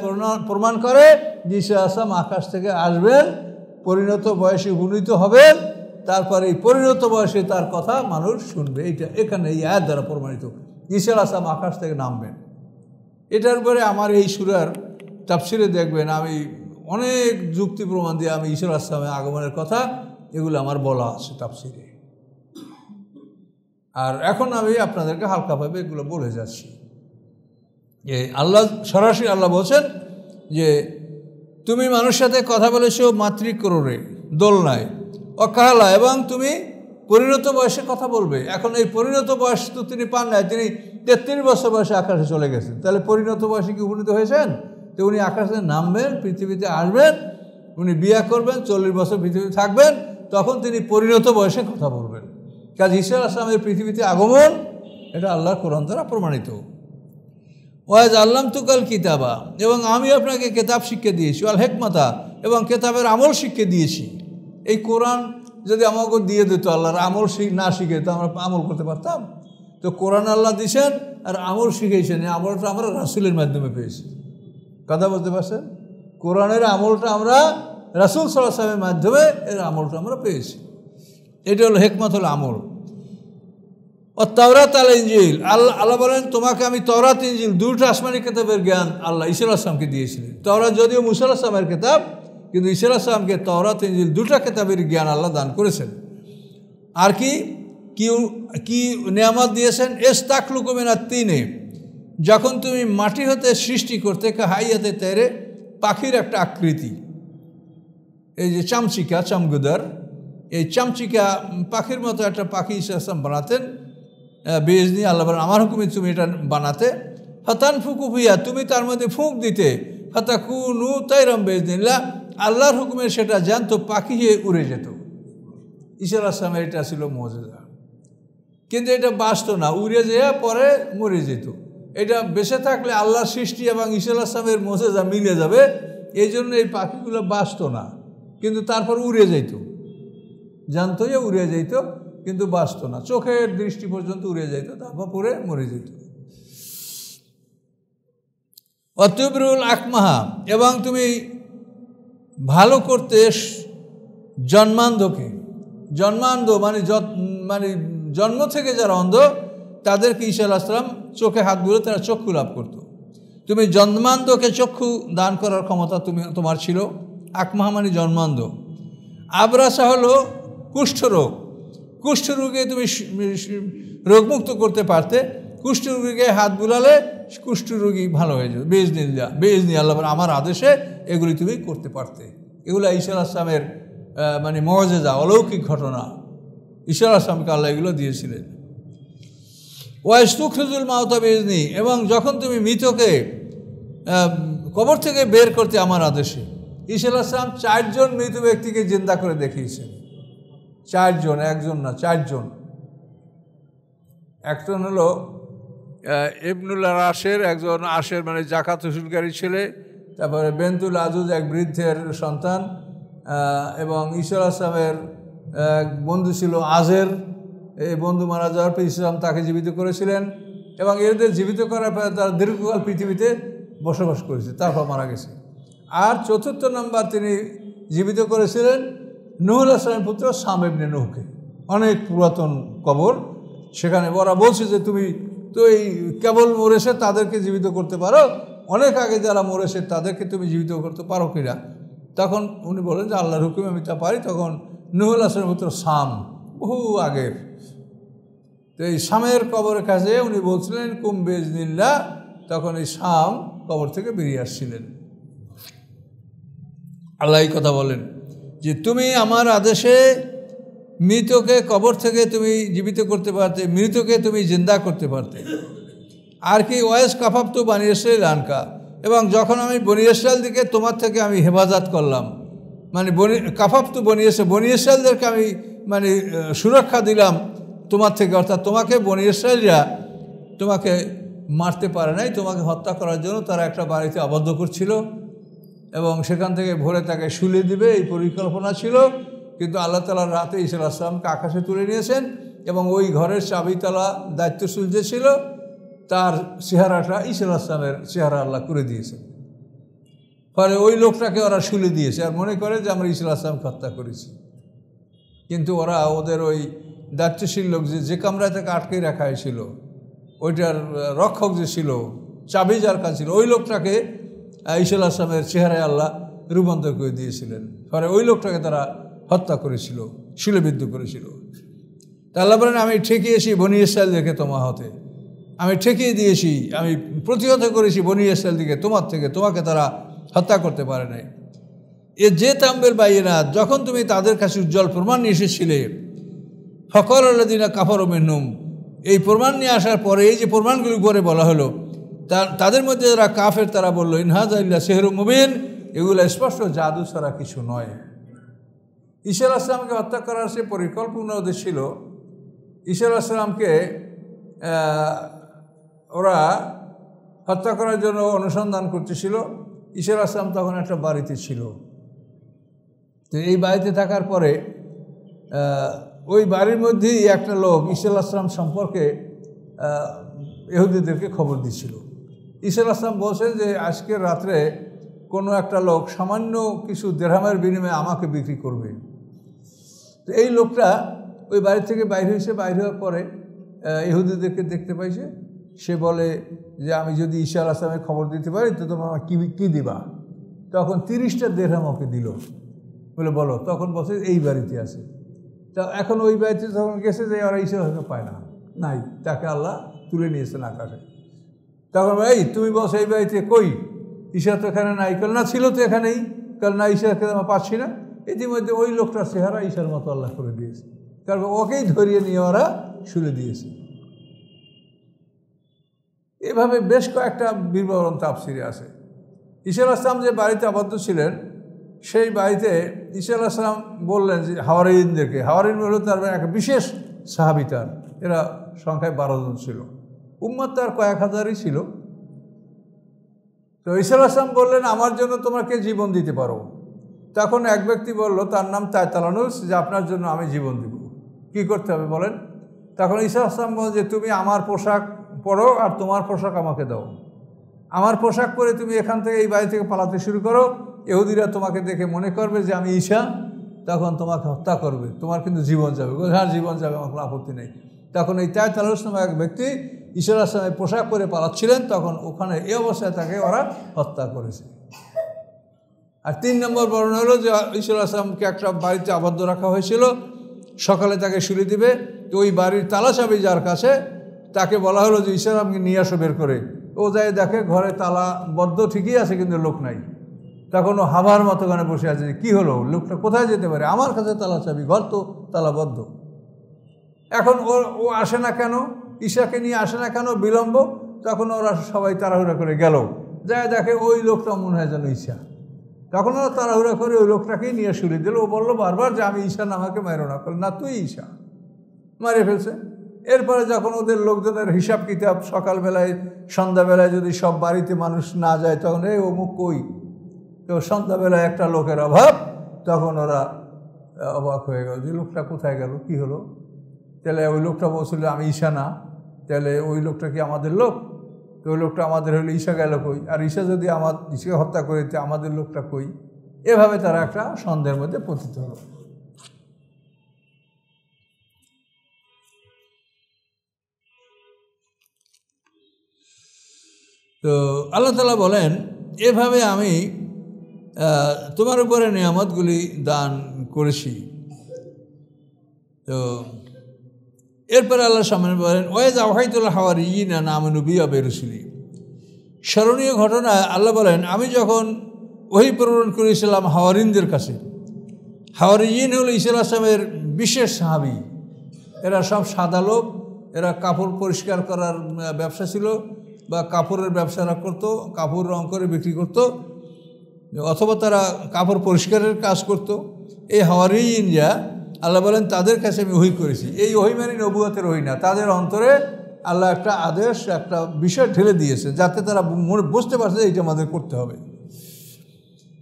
[SPEAKER 1] প্রমাণ করে যে ঈসা আলাইহিস সালাম আকাশ থেকে আসবেন, পরিণত বয়সে উপনীত হবেন, তারপরে এই পরিণত বয়সে তার কথা মানুষ শুনবে। এইটা এখানে এই আয়াত দ্বারা প্রমাণিত। ঈসা আলাইহিস সালাম আকাশ থেকে নামবেন। এটার পরে আমার এই সূরার তাফসীরে দেখবেন আমি অনেক যুক্তি প্রমাণ দিয়ে আমি ঈসা আলাইহিস সালামের আগমনের কথা এগুলো আমার বলা আছে তাফসীরে। আর এখন আমি আপনাদেরকে হালকাভাবে এগুলো বলে যাচ্ছি যে সরাসরি আল্লাহ বলছেন যে তুমি মানুষের সাথে কথা বলেছো মাতৃক্রোড়ে, দোলনায়, অকালা, এবং তুমি পরিণত বয়সে কথা বলবে। এখন এই পরিণত বয়স তো তিনি পান নাই, তিনি 33 বছর বয়সে আকাশে চলে গেছেন। তাহলে পরিণত বয়সে কি উপনীত হয়েছেন? তো উনি আকাশে নামবেন, পৃথিবীতে আসবেন, উনি বিয়ে করবেন, 40 বছর পৃথিবীতে থাকবেন, তখন তিনি পরিণত বয়সে কথা বলবেন। কাজে ঈসা আলাইহিস সালামের পৃথিবীতে আগমন এটা আল্লাহর কোরআন দ্বারা প্রমাণিত। ওয়াজ আল্লামতুকাল কিতাবা, এবং আমি আপনাকে কেতাব শিক্ষা দিয়েছি, আল হিকমাতা, এবং কেতাবের আমল শিক্ষা দিয়েছি। এই কোরআন যদি আমাকে দিয়ে দিত, আল্লাহর আমল না শিখে তো আমরা আমল করতে পারতাম? তো কোরআন আল্লাহ দিয়েছেন আর আমল শিখিয়েছেন, এই আমলটা আমরা রাসূলের মাধ্যমে পেয়েছি। কথা বলতে পারছেন? কোরআনের আমলটা আমরা রাসূল সাল্লাল্লাহু আলাইহি ওয়াসাল্লামের মাধ্যমে এর আমলটা আমরা পেয়েছি। এটা হলো হিকমতুল আমল। ও তাওরাত আল ইনজিল, আল্লাহ বলেন তোমাকে আমি তাওরাত ইনজিল দুটো আসমানি কিতাবের জ্ঞান আল্লাহ ঈসা আলাইহিস সালামকে দিয়েছিলেন। তাওরাত যদিও মুসা আলাইহিস সালামের কিতাব, কিন্তু ঈসা আলাইহিস সালামকে তাওরাত ইনজিল দুটো কিতাবের জ্ঞান আল্লাহ দান করেছেন। আর কি কি নিয়ামত দিয়েছেন? ইস্তাখলুকু মিনাত তিনে, যখন তুমি মাটি হতে সৃষ্টি করতে হাইয়াতে তেরে, পাখির একটা আকৃতি, এই যে চামচিকা চামগুদার, এই চামচিকা পাখির মতো একটা পাখি ঈসা আলাইহিস সালাম বানাতেন বেইজনি, আল্লাহ বলেন আমার হুকুমে তুমি এটা বানাতে। ফাতান ফুকু ফিয়া, তুমি তার মধ্যে ফুঁক দিতে, ফাতাকুনু তাইরাম বেইজনিল্লাহ, আল্লাহর হুকুমে সেটা জানতো, পাখি হয়ে উড়ে যেত। ঈসা আলাইহিস সালামের এটা ছিল মুজিজা, কিন্তু এটা বাঁচত না, উড়ে যেয়ে পরে মরে যেত। এটা বেঁচে থাকলে আল্লাহর সৃষ্টি এবং ঈসা আলাইহিস সালামের মুজিজা মিলে যাবে, এই জন্য এই পাখিগুলো বাঁচত না, কিন্তু তারপর উড়ে যেত, জানতো যে উড়ে যেত, কিন্তু বাঁচত না, চোখের দৃষ্টি পর্যন্ত উড়ে যেত, তারপর পরে মরে যেত। অতুবরুল আকমাহা, এবং তুমি ভালো করতে জন্মান্ধকে, জন্মান্ধ মানে জন্ম থেকে যারা অন্ধ তাদেরকে ঈসা আলাইহিস সালাম চোখে হাত বুলে তারা চক্ষু লাভ করত। তুমি জন্মান্ধকে চক্ষু দান করার ক্ষমতা তোমার ছিল। আকমাহা মানে জন্মান্ধ। আবরাসা হলো কুষ্ঠরোগ, কুষ্ঠরোগে তুমি রোগমুক্ত করতে পারতে, কুষ্ঠরোগীকে হাত বুলালে কুষ্ঠরোগী ভালো হয়ে যাবে বেইজনি আল্লাহ আমার আদেশে এগুলি তুমি করতে পারতে। এগুলো ঈসা আলাইহিস সালামের মানে মুজিজা, অলৌকিক ঘটনা, ঈসা আলাইহিস সালামকে আল্লাহ এগুলো দিয়েছিলেন। ওয়াইস্তুখরিজুল মাউতা বেইজনি, এবং যখন তুমি মৃতকে কবর থেকে বের করতে আমার আদেশে। ঈসা আলাইহিস সালাম 4 জন মৃত ব্যক্তিকে জিন্দা করে দেখিয়েছেন। 4 জন, একজন না, 4 জন। একজন হলো ইবনুল রাশের, একজন আশের মানে জাকাত উসুলকারী ছেলে, তারপরে বেন্তুল আজুজ এক বৃদ্ধের সন্তান, এবং ঈসা আলাইহিস সালামের এক বন্ধু ছিল আজের, এই বন্ধু মারা যাওয়ার পর ইসলাম তাকে জীবিত করেছিলেন, এবং এদের জীবিত করার পরে তারা দীর্ঘকাল পৃথিবীতে বসবাস করেছে, তারপর মারা গেছে। আর 4র্থ নাম্বার তিনি জীবিত করেছিলেন নূহ আলাইহিস সালামের পুত্র শাম ইবনে নূহকে। অনেক পুরাতন কবর, সেখানে ওরা বলছে যে তুমি তো এই কেবল মরেছে তাদেরকে জীবিত করতে পারো, অনেক আগে যারা মরেছে তাদেরকে তুমি জীবিত করতে পারো কিনা? তখন উনি বলেন যে আল্লাহর হুকুমে আমি তা পারি। তখন নূহ আলাইহিস সালামের পুত্র শাম, বহু আগের, তো এই শামের কবরের কাছে উনি বলছিলেন কুম বেইজনিল্লাহ, তখন এই শাম কবর থেকে বেরিয়ে আসছিলেন। আল্লাহ এই কথা বলেন যে তুমি আমার আদেশে মৃতকে কবর থেকে তুমি জীবিত করতে পারতে, মৃতকে তুমি জিন্দা করতে পারতে। আর কি ওয়াইস কাফাফতু বনি ইসরাঈল আনকা, এবং যখন আমি বনি ইসরাঈল দিকে তোমার থেকে আমি হেফাজত করলাম, মানে কাফাফতু বনি ইসরাঈলদেরকে আমি মানে সুরক্ষা দিলাম তোমার থেকে, অর্থাৎ তোমাকে বনি ইসরাঈলরা তোমাকে মারতে পারে নাই, তোমাকে হত্যা করার জন্য তারা একটা বাড়িতে আবদ্ধ করছিল এবং সেখান থেকে ভোরে তাকে শুলে দিবে এই পরিকল্পনা ছিল। কিন্তু আল্লাহ তাআলা রাতে ঈসা আলাইহিস সালামকে আকাশে তুলে নিয়েছেন, এবং ওই ঘরের চাবিতালা দায়িত্বশীল যে ছিল তার চেহারাটা ঈসা আলাইহিস সালামের চেহারা আল্লাহ করে দিয়েছেন। ফলে ওই লোকটাকে ওরা শুলে দিয়েছে, আর মনে করে যে আমরা ঈসা আলাইহিস সালামকে হত্যা করেছি। কিন্তু ওরা ওদের ওই দায়িত্বশীল লোক যে কামরায় তাকে আটকে রাখা হয়েছিল, ওইটার রক্ষক যে ছিল, চাবি যার কাছে ছিল, ওই লোকটাকে ঈসা আলাইহিস সালামের চেহারায় আল্লাহ রূপান্তর করে দিয়েছিলেন। ফলে ওই লোকটাকে তারা হত্যা করেছিল, শিলবিদ্ধ করেছিল। তা আল্লাহ বলেন আমি ঠেকিয়েছি বনি ইসরাঈলদেরকে তোমার হতে, আমি ঠেকিয়ে দিয়েছি, আমি প্রতিহত করেছি বনি ইসরাঈলদেরকে তোমার থেকে, তোমাকে তারা হত্যা করতে পারে নাই। এ যে তাম্বেল বাইনা, যখন তুমি তাদের কাছে উজ্জ্বল প্রমাণ নিয়ে এসেছিলে, ফকর আল্লাযিনা কাফারু মিনহুম, এই প্রমাণ নিয়ে আসার পরে এই যে প্রমাণগুলি পরে বলা হলো, তাদের মধ্যে যারা কাফের তারা বলল ইন হাযা ইল্লা সিহরুম মুবিন, এগুলো স্পষ্ট জাদু ছাড়া কিছু নয়। ঈসা আলাইহিস সালামকে হত্যা করার সে পরিকল্পনা ওদের ছিল। ঈসা আলাইহিস সালামকে ওরা হত্যা করার জন্য অনুসন্ধান করতেছিল। ঈসা আলাইহিস সালাম তখন একটা বাড়িতে ছিল। তো এই বাড়িতে থাকার পরে ওই বাড়ির মধ্যেই একটা লোক ঈসা আলাইহিস সালাম সম্পর্কে ইহুদিদেরকে খবর দিচ্ছিল। ঈসা আলাইহিস সালাম বলছেন যে আজকের রাত্রে কোনো একটা লোক সামান্য কিছু দিরহামের বিনিময়ে আমাকে বিক্রি করবে। তো এই লোকটা ওই বাড়ি থেকে বাইরে হয়েছে, বাইরে হওয়ার পরে ইহুদিদেরকে দেখতে পাইছে। সে বলে যে আমি যদি ঈসা আলাইহিস সালামের খবর দিতে পারি তো তোমরা কী দিবা? তখন 30টা দিরহাম ওকে দিল, বলে বলো। তখন বলছে এই বাড়িতে আছে। তা এখন ওই বাড়িতে তখন গেছে যে ওরা ঈসা হয়তো পায় না, নাই, তাকে আল্লাহ তুলে নিয়েছেন আকাশে। তখন এই তুমি বলছো এই বাড়িতে, কই ঈসা তো এখানে নাই। কাল না ছিল তো এখানেই, কাল না ঈসাকে আমরা পাচ্ছি না। ইতিমধ্যে ওই লোকটার চেহারা ঈসার মতো আল্লাহ করে দিয়েছে, কারণ ওকেই ধরিয়ে নিয়ে ওরা শুলে দিয়েছে। এভাবে বেশ কয়েকটা বিবরণ তাফসিরে আছে। ঈসা আলাইহিস সালাম যে বাড়িতে আবদ্ধ ছিলেন, সেই বাড়িতে ঈসা আলাইহিস সালাম বললেন যে হাওয়ারিনদেরকে, হাওয়ারিন হলো তার এক বিশেষ সাহাবী, তার এরা সংখ্যায় 12 জন ছিল, উম্মত তার কয়েক হাজারই ছিল। তো ঈসা আলাইহিস সালাম বললেন আমার জন্য তোমরা কে জীবন দিতে পারো? তখন এক ব্যক্তি বলল, তার নাম তায়তালানুস, যে আপনার জন্য আমি জীবন দিব। কি করতে হবে বলেন? তখন ঈসা আলাইহিস সালাম বলল যে তুমি আমার পোশাক পরো আর তোমার পোশাক আমাকে দাও। আমার পোশাক পরে তুমি এখান থেকে এই বাড়ি থেকে পালাতে শুরু করো। ইহুদিরা তোমাকে দেখে মনে করবে যে আমি ঈসা, তখন তোমাকে হত্যা করবে, তোমার কিন্তু জীবন যাবে। হ্যাঁ জীবন যাবে, আমার কোনো আপত্তি নেই। তখন এই তায়তালানুস নামে এক ব্যক্তি ঈসা আলাইহিস সালামের পোশাক পরে পালাচ্ছিলেন, তখন ওখানে এই অবস্থায় তাকে ওরা হত্যা করেছে। আর 3 নম্বর বর্ণনা হলো যে ঈসা আলাইহিস সালামকে একটা বাড়িতে আবদ্ধ রাখা হয়েছিল, সকালে তাকে শুলে দিবে। তো ওই বাড়ির তালা চাবি যার কাছে, তাকে বলা হলো যে ঈসা আলাইহিস সালামকে নিয়ে আসো বের করে। ও যায় দেখে ঘরে তালা বদ্ধ ঠিকই আছে, কিন্তু লোক নাই। তখন ও হাবার মতো ওখানে বসে আছে যে কী হলো, লোকটা কোথায় যেতে পারে, আমার কাছে তালা চাবি, ঘর তো তালাবদ্ধ। এখন ও আসে না কেন, ঈশাকে নিয়ে আসে না কেন, বিলম্ব। তখন ওরা সবাই তাড়াহুড়া করে গেল, যায় দেখে ওই লোকটা মনে হয় যেন ঈশা। তখন ওরা তাড়াহুড়া করে ওই লোকটাকেই নিয়ে শুলে দিল। ও বললো বারবার যে আমি ঈশা না, আমাকে মেরো না। না তুই ঈশা, মারে ফেলছে। এরপরে যখন ওদের লোকজনের হিসাব কিতাব, সকালবেলায় সন্ধ্যাবেলায় যদি সব বাড়িতে মানুষ না যায়, তখন এই অমুক কই, তো সন্ধ্যাবেলায় একটা লোকের অভাব। তখন ওরা অবাক হয়ে গেল যে লোকটা কোথায় গেল, কি হলো? তাহলে ওই লোকটা বলছিল আমি ঈশা না, তাহলে ওই লোকটা কি আমাদের লোক? তো ওই লোকটা আমাদের হলে ঈশা গেল কই? আর ঈশা যদি ঈশাকে হত্যা করে দিতে আমাদের লোকটা কই? এভাবে তারা একটা সন্দেহের মধ্যে পতিত হলো। তো আল্লাহ তাআলা বলেন এভাবে আমি তোমার উপরে নিয়ামতগুলি দান করেছি। তো এরপরে আল্লাহ সামনে বলেন ওয়াইজ আওহাইতুল হাওয়ারিয়িনা আমানু বি ওয়া বিরুসুলি। স্মরণীয় ঘটনা, আল্লাহ বলেন আমি যখন ওহী প্রেরণ করেছিলাম হাওয়ারিনদের কাছে। হাওয়ারিয়িন হল ঈসা আলাইহিস সালামের বিশেষ সাহাবী। এরা সব সাদা লোক, এরা কাপড় পরিষ্কার করার ব্যবসা ছিল, বা কাপড়ের ব্যবসারা করতো, কাপড় রং করে বিক্রি করতো, অথবা তারা কাপড় পরিষ্কারের কাজ করত। এই হাওয়ারিয়িনরা আল্লাহ বলেন তাদের কাছে আমি ওহী করেছি। এই ওহী মানে নবুয়তের ওহী না, তাদের অন্তরে আল্লাহ একটা আদেশ, একটা বিষয় ঢেলে দিয়েছে, যাতে তারা বুঝতে পারছে এইটা আমাদের করতে হবে।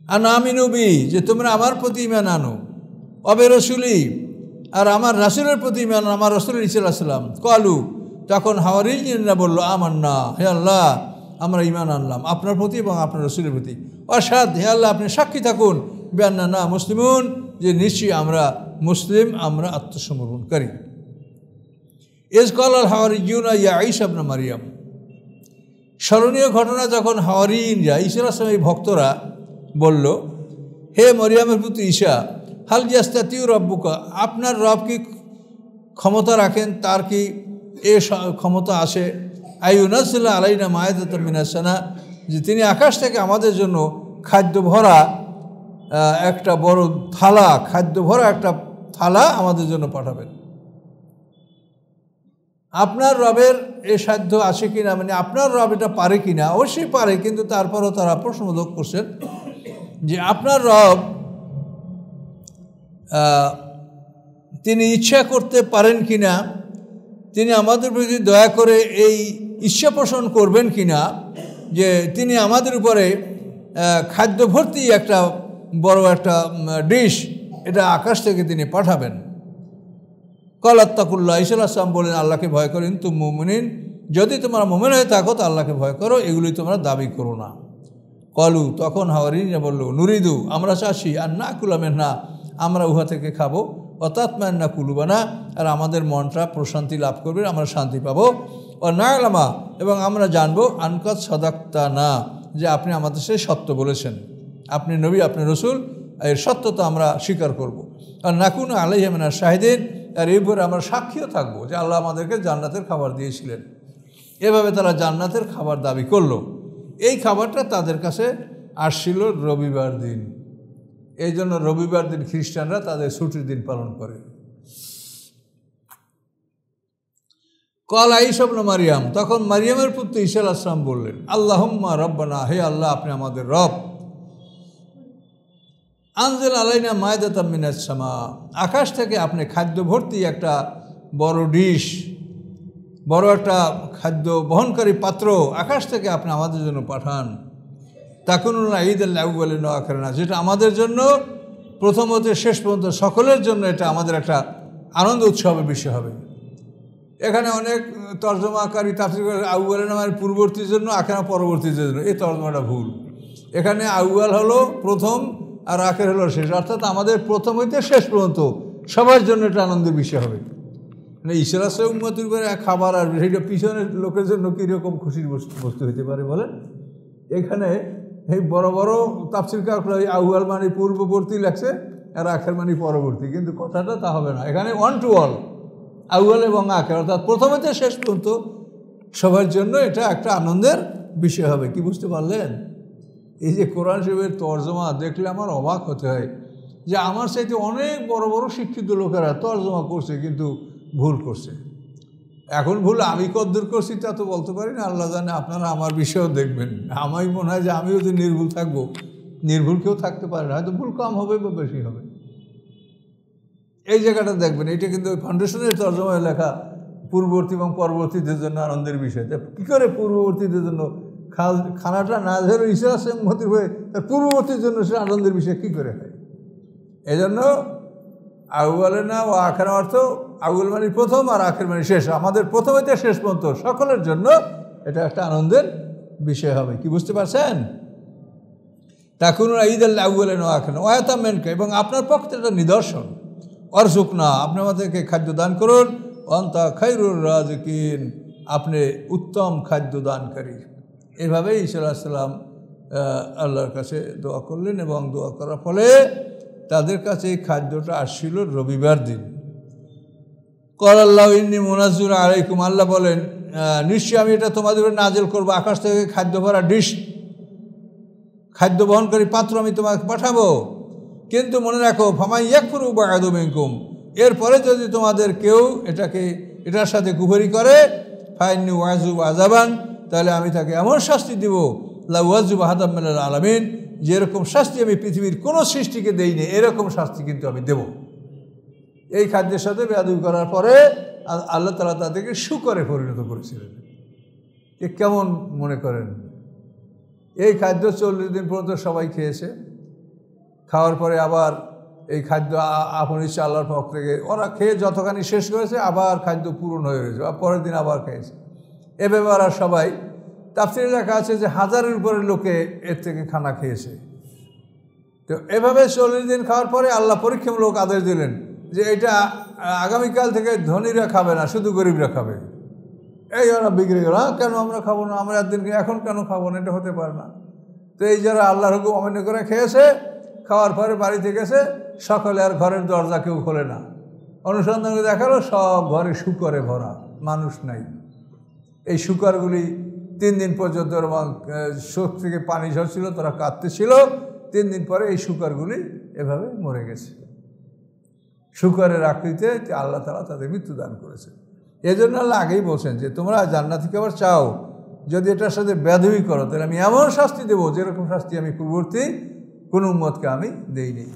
[SPEAKER 1] আর আমিনু বি, যে তোমরা আমার প্রতি ঈমান আনো, অবে রসুলি, আর আমার রাসূলের প্রতি ঈমান আনো, আমার রাসূল ঈসা আলাইহিস সালাম। কালু, তখন হাওয়ারিয়িনরা বলল আমান্না, হে আল্লাহ আমরা ঈমান আনলাম আপনার প্রতি এবং আপনার রাসূলের প্রতি। অসাদ, হে আল্লাহ আপনি সাক্ষী থাকুন, বিআন্না না মুসলিমুন, যে নিশ্চয়ই আমরা মুসলিম, আমরা আত্মসমর্পণকারী। ইজ ক্বাল আল হাওয়ারিয়ুনা ইয়া ঈসা ইবনে মারইয়াম। স্মরণীয় ঘটনা, যখন হাওয়ারিয়িনরা ঈসা আলাইহিস সালামের ভক্তরা বলল হে মরিয়ামের পুত্র ঈসা, হাল ইয়াস্তাতিউ রাব্বুকা, আপনার রব কি ক্ষমতা রাখেন, তার কি এ ক্ষমতা আসে, আইয়ুনাজ্জিলা আলাইনা মায়দাতাম মিনাস সানা, যে তিনি আকাশ থেকে আমাদের জন্য খাদ্য ভরা একটা বড় থালা, খাদ্য ভরা একটা থালা আমাদের জন্য পাঠাবেন। আপনার রবের এ সাধ্য আছে কিনা, মানে আপনার রব এটা পারে কিনা? অবশ্যই পারে, কিন্তু তারপরও তারা প্রশ্নবোধক করছেন যে আপনার রব তিনি ইচ্ছা করতে পারেন কিনা, তিনি আমাদের প্রতি দয়া করে এই ইচ্ছা পোষণ করবেন কিনা যে তিনি আমাদের উপরে খাদ্য ভর্তি একটা বড় একটা ডিশ এটা আকাশ থেকে তিনি পাঠাবেন। ক্বাল আত্তাকুল্লাহ, ঈসা আলাইহিস সালাম বলেন আল্লাহকে ভয় করেন, তুম মুমিনিন, যদি তোমরা মুমিন হয়ে থাকো তো আল্লাহকে ভয় করো, এগুলি তোমরা দাবি করো না। কলু, তখন হাওয়ারিরা বলল, নুরিদু, আমরা চাচ্ছি, আর না কুলামেন না, আমরা উহা থেকে খাবো, অতাৎমান না কুলুবানা, আর আমাদের মনটা প্রশান্তি লাভ করবে, আমরা শান্তি পাবো। ও না আলামা, এবং আমরা জানবো, আনকাত সদাক্তা না, যে আপনি আমাদের সাথে সত্য বলেছেন, আপনি নবী, আপনি রসুল, এর সত্যতা আমরা স্বীকার করব। আর নাকুন আলাইহিমিনা শাহিদিন, আর এই উপরে আমরা সাক্ষীও থাকবো যে আল্লাহ আমাদেরকে জান্নাতের খাবার দিয়েছিলেন। এভাবে তারা জান্নাতের খাবার দাবি করলো। এই খাবারটা তাদের কাছে আসছিল রবিবার দিন। এই জন্য রবিবার দিন খ্রিস্টানরা তাদের ছুটির দিন পালন করে। কল ঈসা ইবনে মারিয়াম, তখন মারিয়ামের পুত্র ঈসা আলাইহিস সালাম বললেন, আল্লাহুম্মা রব্বানা, হে আল্লাহ আপনি আমাদের রব, আনজিল আলাইনা মায়দাতাম মিনাস সামা, আকাশ থেকে আপনি খাদ্য ভর্তি একটা বড় ডিশ, বড় একটা খাদ্য বহনকারী পাত্র আকাশ থেকে আপনি আমাদের জন্য পাঠান। তাকুনুনা ঈদাল আউয়ালিন ওয়া আখিরিন, যেটা আমাদের জন্য প্রথম হতে শেষ পর্যন্ত সকলের জন্য এটা আমাদের একটা আনন্দ উৎসবের বিষয় হবে। এখানে অনেক তর্জমাকারী তাফসীর করে আউয়ালিন মানে পূর্ববর্তীর জন্য, আখিরা পরবর্তীর জন্য। এই তর্জমাটা ভুল। এখানে আউয়াল হলো প্রথম আর আখির হলো শেষ, অর্থাৎ আমাদের প্রথম হইতে শেষ পর্যন্ত সবার জন্য এটা আনন্দের বিষয় হবে। মানে ঈসা আলাইহিস সালাম উম্মতের উপরে খাবার আসবে, সেটা পিছনের লোকের জন্য কীরকম খুশির বস্তু হইতে পারে বলেন। এখানে এই বড় বড় তাফসীরকাররা আউয়াল মানে পূর্ববর্তী লেখছে আর আখের মানে পরবর্তী, কিন্তু কথাটা তা হবে না। এখানে ওয়ান টু অল, আউয়াল এবং আখের, অর্থাৎ প্রথমেতে শেষ পর্যন্ত সবার জন্য এটা একটা আনন্দের বিষয় হবে। কি বুঝতে পারলেন? এই যে কোরআন শরীফের তর্জমা দেখলে আমার অবাক হতে হয় যে আমার চাইতে অনেক বড় বড় শিক্ষিত লোকেরা তর্জমা করছে, কিন্তু ভুল করছে। এখন ভুল আমি কদ্দূর করছি তা তো বলতে পারি না, আল্লাহ জানে। আপনারা আমার বিষয়েও দেখবেন। আমারই মনে হয় যে আমিও যদি নির্ভুল থাকবো, নির্ভুল কেউ থাকতে পারে না, হয়তো ভুল কম হবে বা বেশি হবে। এই জায়গাটা দেখবেন, এটা কিন্তু ওই ফাউন্ডেশনের তর্জমায় লেখা পূর্ববর্তী এবং পরবর্তীদের জন্য আনন্দের বিষয়। কী করে পূর্ববর্তীদের জন্য খানাটা না ধরে ঈসা আলাইহিস হয়ে তার পূর্ববর্তীর জন্য সে আনন্দের বিষয় কী করে হয়? এই জন্য আউয়ালে না ও আখের অর্থ, আউয়াল মানে প্রথম আর আখের মানে শেষ, আমাদের প্রথম হইতে শেষ পর্যন্ত সকলের জন্য এটা একটা আনন্দের বিষয় হবে। কি বুঝতে পারছেন? তাকুনুনা ঈদাল আউয়ালিন ওয়া আখিরিন ওয়া আতাম মিনকা, এবং আপনার পক্ষে একটা নিদর্শন, অরযুকনা, আপনি আমাদেরকে খাদ্য দান করুন, আনতা খায়রুর রাযিকিন, আপনি উত্তম খাদ্য দানকারী। এভাবেই ঈসা আলাইহিস সালাম আল্লাহর কাছে দোয়া করলেন, এবং দোয়া করার ফলে তাদের কাছে এই খাদ্যটা আসছিল রবিবার দিন। ক্বালাল্লাহু ইন্নী মুনাজ্জিলুন আলাইকুম, আল্লাহ বলেন নিশ্চয়ই আমি এটা তোমাদের উপর নাজিল করবো, আকাশ থেকে খাদ্য ভরা ডিশ, খাদ্য বহনকারী পাত্র আমি তোমাকে পাঠাবো। কিন্তু মনে রাখো, ফামান ইয়াকফুরু বা'দু মিনকুম, এরপরে যদি তোমাদের কেউ এটার সাথে কুফরি করে, ফাইন্নী ওয়াযিবু আযাবান, তাহলে আমি তাকে এমন শাস্তি দিব, লা ওয়াযিবু আহাদাম মিনাল আলামিন, যেরকম শাস্তি আমি পৃথিবীর কোনো সৃষ্টিকে দেইনি, এরকম শাস্তি কিন্তু আমি দেব। এই খাদ্যের সাথে বেয়াদবি করার পরে আল্লাহ তাআলা তাদেরকে শুকরে পরিণত করেছিলেন। এ কেমন মনে করেন? এই খাদ্য 40 দিন পর্যন্ত সবাই খেয়েছে। খাওয়ার পরে আবার এই খাদ্য আপন ইচ্ছা আল্লাহর পক্ষ থেকে ওরা খেয়ে যতখানি শেষ করেছে, আবার খাদ্য পূরণ হয়ে গেছে, পরের দিন আবার খেয়েছে। এভাবে ওরা সবাই, তাফসীরে লেখা আছে যে 1000-এর উপরে লোকে এর থেকে খানা খেয়েছে। তো এভাবে 40 দিন খাওয়ার পরে আল্লাহ পরীক্ষামূলক আদেশ দিলেন যে এটা আগামীকাল থেকে ধনীরা খাবে না, শুধু গরিবরা খাবে। এই ওরা বিগড়ে গেল, কেন আমরা খাবো না, আমরা একদিনকে এখন কেন খাবো না, এটা হতে পারে না। তো এই যারা আল্লাহর হুকুম অমান্য করে খেয়েছে, খাওয়ার পরে বাড়িতে গেছে, সকালে আর ঘরের দরজা কেউ খোলে না। অনুসন্ধান করে দেখালো সব ঘরে শুকরে ভরা, মানুষ নাই। এই শুকরগুলি 3 দিন পর্যন্ত চোখ থেকে পানি ঝরছিল, তারা কাঁদতেছিল। 3 দিন পরে এই শুকরগুলি এভাবে মরে গেছে। শুকরের আকৃতিতে আল্লাহ তাআলা তাদের মৃত্যু দান করেছে। এই জন্য আল্লাহ আগেই বলছেন যে তোমরা জান্নাত থেকে আবার চাও, যদি এটার সাথে বেয়াদবি করো তাহলে আমি এমন শাস্তি দেবো, যেরকম শাস্তি আমি পূর্ববর্তী কোনো উম্মতকে আমি দেইনি।